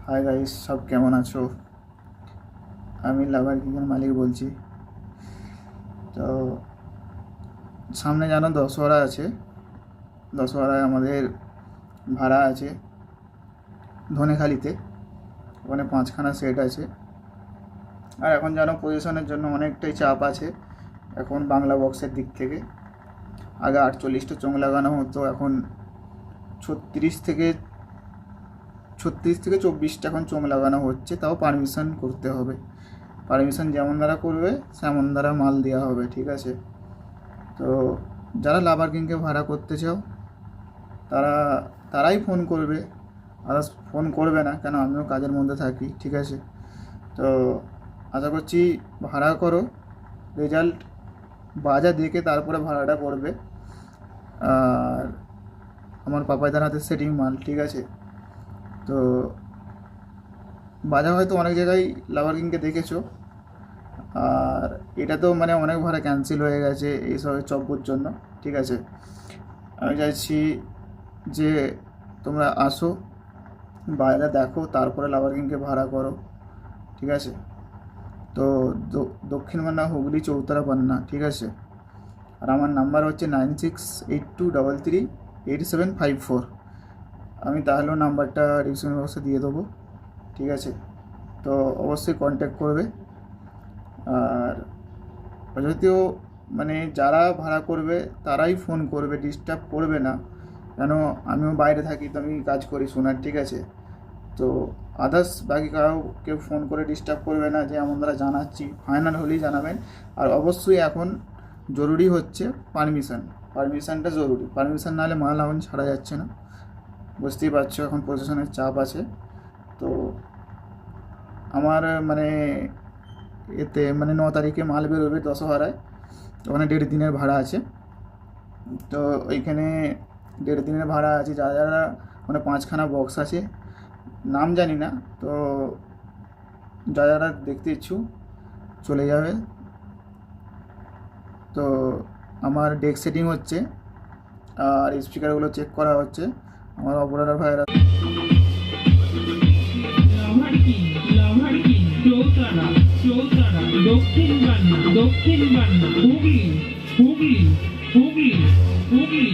Hi guys, সব কেমন আছো? আমি লাভার কিংয়ের মালিক বলছি। তো সামনে জানো দশহরা আছে। দশহরায় আমাদের ভাড়া আছে ধনেখালিতে, ওখানে 5খানা সেট আছে। আর এখন জানো পজিশনের জন্য অনেকটাই চাপ আছে এখন বাংলা বক্সের দিক থেকে। আগে 48টা চোঙ লাগানো হতো, এখন 36 থেকে 24টা এখন চোঙ লাগানো হচ্ছে। তাও পারমিশন করতে হবে, পারমিশন যেমন দ্বারা করবে সেমন দ্বারা মাল দেওয়া হবে, ঠিক আছে? তো যারা লাভার কিংকে ভাড়া করতে চাও তারাই ফোন করবে, আদার্স ফোন করবে না, কেন আমিও কাজের মধ্যে থাকি, ঠিক আছে? তো আশা করছি ভাড়া করো, রেজাল্ট বাজা দেখে তারপরে ভাড়াটা করবে। আর আমার পাপাইদার হাতে সেটিং মাল, ঠিক আছে? তো বাজা হয়তো অনেক জায়গায় লাভার কিংকে দেখেছো। আর এটা তো মানে অনেক ভাড়া ক্যান্সেল হয়ে গেছে এইসব চব্বুর জন্য, ঠিক আছে? আমি চাইছি যে তোমরা আসো, বাইরে দেখো, তারপরে লাভার কিংকে ভাড়া করো, ঠিক আছে? তো দক্ষিণ মান্না, হুগলি, চৌতারাপান্না, ঠিক আছে? আর আমার নাম্বার হচ্ছে 9682338754। আমি তাহলেও নাম্বারটা ডিসক্রিপশন বক্সে দিয়ে দেবো, ঠিক আছে? তো অবশ্যই কন্ট্যাক্ট করবে। আর যদিও মানে যারা ভাড়া করবে তারাই ফোন করবে, ডিস্টার্ব করবে না, কেন আমিও বাইরে থাকি, তো আমি কাজ করি শোনার, ঠিক আছে? তো আদার্স বাকি কেউ ফোন করে ডিস্টার্ব করবে না, যে এমন দ্বারা জানাচ্ছি, ফাইনাল হলেই জানাবেন। আর অবশ্যই এখন জরুরি হচ্ছে পারমিশনটা জরুরি। পারমিশন না হলে মাল এখন ছাড়া যাচ্ছে না, বুঝতেই পারছো এখন প্রশাসনের চাপ আছে। তো আমার মানে এতে মানে 9 তারিখে মাল বেরোবে দশহরায়, ওখানে 1.5 দিনের ভাড়া আছে। তো ওইখানে 1.5 দিনের ভাড়া আছে, যারা যারা মানে 5খানা বক্স আছে, নাম জানি না, তো যারা যারা দেখতে ইচ্ছুক চলে যাবে। তো আমার ডেক সেটিং হচ্ছে আর স্পিকারগুলো চেক করা হচ্ছে। আমার অপারেটর ভাইয়েরা দক্ষিণ বান্না হুগলি হুগলি হুগলি হুগলি